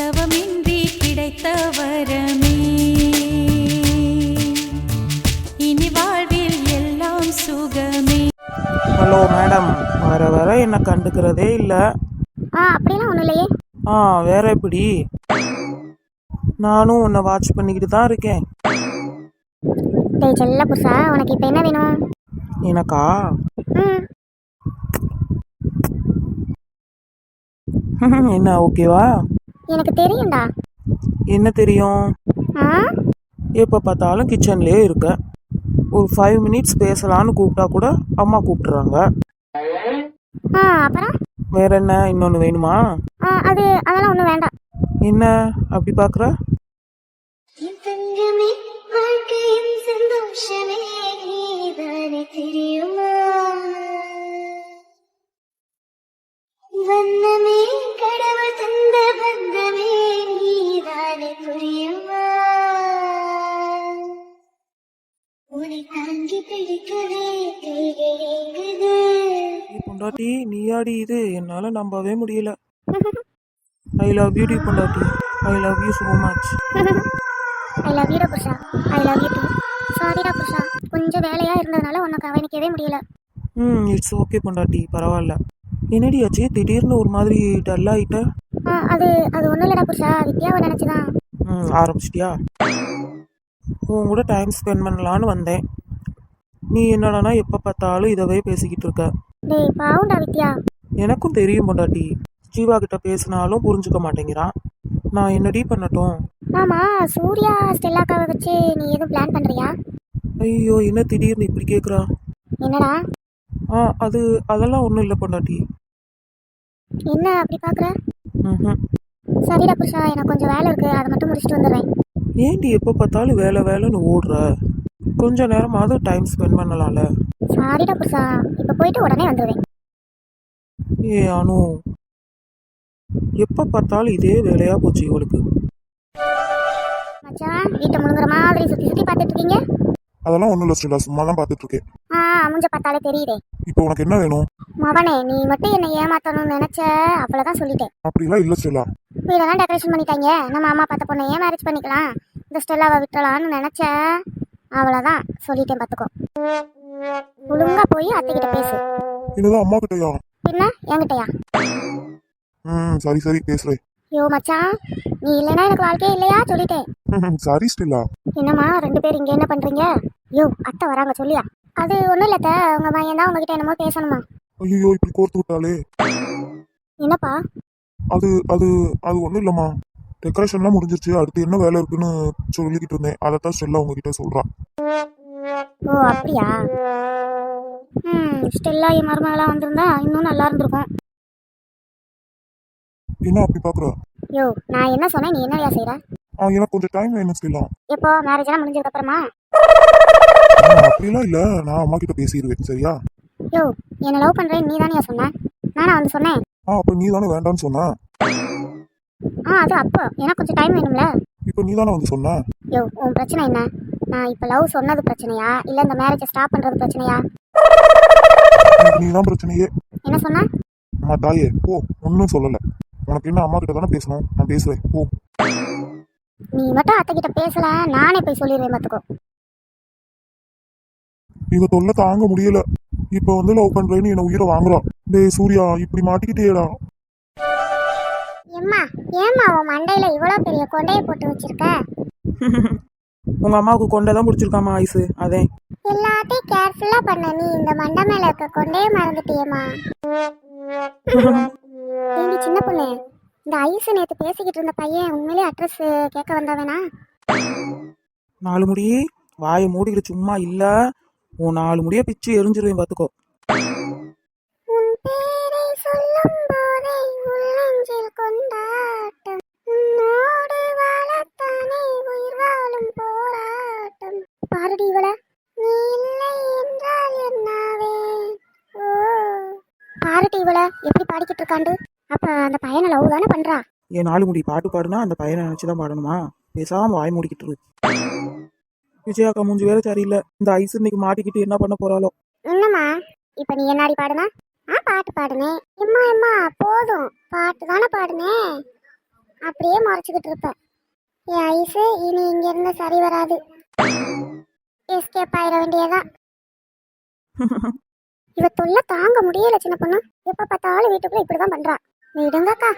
தவமின்றி கிடைத்த வரமே இனி வாழ்வில் எல்லாம் சுகமே. ஹலோ மேடம், வர வர என்ன கண்டுக்கிறதே இல்லை. அப்படிலாம் ஒன்றும் இல்லையே. வேற எப்படி? நானும் உன்னை வாட்ச் பண்ணிக்கிட்டு தான் இருக்கேன். டேய் செல்ல புருஷா, உனக்கு இப்போ என்ன வேணும்? எனக்கா? என்ன ஓகேவா? எனக்கு தெரியும்டா. என்ன தெரியும்? எப்போ பார்த்தாலும் கிச்சன்லேயே இருக்க. ஒரு 5 மினிட்ஸ் பேசலான்னு கூப்பிட்டா கூட அம்மா கூப்பிட்டுறாங்க. அப்புறம் வேற என்ன, இன்னொன்று வேணுமா? அதெல்லாம் ஒன்றும் வேண்டாம். என்ன அப்படி பார்க்குற? கடவுள் தந்த பந்தமே நீதானே புரியுமா? உன்னை தாங்கி பிடிக்கவே கைகளேங்குது. பொண்டாட்டி நீயாடி இது? என்னால் நம்பவே முடியல. ஐ லவ் யூ டி பொண்டாட்டி. I love you so much. I love யூடா புருஷா. I love you too. சாரிடா புருஷா, கொஞ்சம் வேலையா இருந்ததுனால உன்னை கவனிக்கவே முடியல. இட்ஸ் ஓகே பொண்டாட்டி, பரவாயில்ல. என்னடி ஆச்சு திடீர்னு ஒரு மாதிரி டல் ஆகிட்ட? அது ஒன்றும் இல்லடா புருஷா, வித்யாவை நினச்சிதான். ஆரம்பிச்சிட்டியா? உன் கூட டைம் ஸ்பெண்ட் பண்ணலான்னு வந்தேன். நீ என்னடானா எப்போ பார்த்தாலும் இதவே பேசிக்கிட்டு இருக்க. டேய் பாவுண்டா வித்யா. எனக்கும் தெரியும் பொண்டாட்டி, ஜீவா கிட்ட பேசினாலும் புரிஞ்சுக்க மாட்டேங்கிறான். நான் என்னடி பண்ணட்டும்? ஆமா, சூர்யா ஸ்டெல்லாக்காவை வச்சு நீ எதுவும் பிளான் பண்றியா? ஐயோ, என்ன திடீர்னு இப்படி கேட்குறா? என்னடா? அதெல்லாம் ஒன்றும் இல்லை பொண்டாட்டி. என்ன அப்படி பார்க்குற? சரிடா புருஷா, எனக்கு கொஞ்சம் வேலை இருக்கு, அதை மட்டும் முடிச்சுட்டு வந்துடுறேன். ஏண்டி எப்போ பார்த்தாலும் வேலை வேலைன்னு ஓடுற? கொஞ்ச நேரமாவது டைம் ஸ்பெண்ட் பண்ணலாம்ல. சாரிடா புருஷா, இப்போ போயிட்டு உடனே வந்துடுவேன். அனு, எப்போ பார்த்தாலும் இதே வேலையா போச்சு இவளுக்கு. மச்சான், வீட்டை முழுங்குற மாதிரி சுற்றி சுற்றி பார்த்துட்டு இருக்கீங்க. அதெல்லாம் ஒன்றும் இல்லை ஸ்டெல்லா, சும்மா தான் பார்த்துட்டு இருக்கேன். மூஞ்ச பார்த்தாலே தெரியுதே. இப்போ உனக்கு என்ன வேணும்? மவனே, நீ மட்டும் என்னை ஏமாத்தணும்னு நினைச்ச, அவ்வளோதான் சொல்லிட்டேன். அப்படிலாம் இல்லை ஸ்டெல்லா. வீடெல்லாம் டெக்கரேஷன் பண்ணிட்டாங்க, நம்ம அம்மா பார்த்த பொண்ணை ஏன் மேரேஜ் பண்ணிக்கலாம், இந்த ஸ்டெல்லாவை விட்டுலான்னு நினைச்ச, அவ்வளோதான் சொல்லிட்டேன் பார்த்துக்கோ. ஒழுங்கா போய் அத்தைக்கிட்ட பேசு. என்னதான் அம்மா கிட்டயா? பின்ன என்கிட்டயா? சரி சரி பேசுறேன். யோ மச்சான், நீ இல்லைன்னா எனக்கு வாழ்க்கையே இல்லையா சொல்லிட்டேன். Sorry Stella. என்னம்மா 2 பேர் இங்கே என்ன பண்றீங்க? யோ அத்தை வராங்க சொல்லியா? அது ஒன்றும் இல்லத்த, உங்க பையன் தான் உங்ககிட்ட என்னமோ பேசணுமா. ஐயோ, இப்படி கோர்த்து விட்டாலே. என்னப்பா? அது அது அது ஒன்றும் இல்லைம்மா, டெக்கரேஷன்லாம் முடிஞ்சிருச்சு, அடுத்து என்ன வேலை இருக்குன்னு சொல்லிக்கிட்டு இருந்தேன். அதைத்தான் ஸ்டெல்லா உங்ககிட்ட சொல்கிறான். ஓ அப்படியா? ஸ்டெல்லா என் மருமகளாக வந்திருந்தா இன்னும் நல்லா இருந்திருக்கும். என்ன அப்படி பார்க்குற? யோ நான் என்ன சொன்னேன், நீ என்னையா செய்யற? எனக்கு கொஞ்சம் டைம் வேணும் ஸ்டெல்லா. எப்போ மேரேஜ் எல்லாம் முடிஞ்சதுக்கு அப்புறமா? அப்படிலாம் இல்லை, நான் அம்மா கிட்ட பேசிடுவேன் சரியா? யோ என்ன லவ் பண்றேன் நீ தானே சொன்ன, நானா வந்து சொன்னேன்? அப்போ நீ தானே வேண்டான்னு சொன்ன. அது அப்போ எனக்கு கொஞ்சம் டைம் வேணும்ல. இப்போ நீ தானே வந்து சொன்ன. யோ உன் பிரச்சனை என்ன? நான் இப்போ லவ் சொன்னது பிரச்சனையா இல்லை இந்த மேரேஜை ஸ்டாப் பண்றது பிரச்சனையா? நீ தான் பிரச்சனையே. என்ன சொன்ன? அம்மா தாயே போ, ஒன்றும் சொல்லலை. உனக்கு என்ன, அம்மா கிட்ட தானே பேசணும், நான் பேசுவேன் போ. நீ மட்டும் அத்தை கிட்ட பேசல, நானே போய் சொல்லிடுவேன் பார்த்துக்கோ. இவ தொல்லை தாங்க முடியல. இப்போ வந்து லவ் பண்றேன்னு என்ன உயிரை வாங்குறான். டேய் சூர்யா, இப்படி மாட்டிக்கிட்டேடா. ஏம்மா ஏம்மா உன் மண்டையில இவ்வளோ பெரிய கொண்டையை போட்டு வச்சிருக்க? உங்க அம்மாவுக்கு கொண்டை தான் பிடிச்சிருக்காமா ஐஸு, அதே. எல்லாத்தையும் கேர்ஃபுல்லா பண்ண, நீ இந்த மண்டை மேல இருக்க கொண்டையே மறந்துட்டியேம்மா. ஏண்டி சின்ன பொண்ணு, இந்த ஐஸ் நேற்று பேசிக்கிட்டு இருந்த பையன் உண்மையிலே அட்ரஸ் கேட்க வந்தவனா? 4 முடி வாயை மூடிக்கிற சும்மா இல்ல, உன் 4 முடிய பிச்சு எரிஞ்சிருவேன் பார்த்துக்கோ. உன் பேரை சொல்லும் போதே உள்ளஞ்சில் கொண்டாட்டம், உன்னோடு வாழத்தானே உயிர் வாழும் போராட்டம். பாருடி இவள, நீ இல்லை என்றால் என்னாவே. ஓ பாருடி இவள எப்படி பாடிக்கிட்டு இருக்காண்டு. அப்ப அந்த பையனை லவ் தானே பண்றா? என் 4 முடி பாட்டு பாடுனா அந்த பையனை நினைச்சுதான் பாடணுமா? பேசாம வாய் மூடிக்கிட்டு இரு. விஜயாக்கா மூஞ்சி வேற சரியில்லை. இந்த ஐஸ் இன்னைக்கு மாட்டிக்கிட்டு என்ன பண்ண போறாளோ? என்னம்மா இப்ப நீ என்னாடி பாடுனா? பாட்டு பாடுனேன். எம்மா எம்மா போதும், பாட்டு தானே பாடுனேன். அப்படியே மறைச்சிக்கிட்டு இருப்பேன். என் ஐஸு இனி இங்க இருந்து சரி வராது. எஸ்கேப் ஆயிட வேண்டியதான். இவ தொல்லை தாங்க முடியல சின்ன பொண்ணு. எப்ப பார்த்தாலும் வீட்டுக்குள்ள இப்படிதான் பண்றா. விடுங்கக்கா.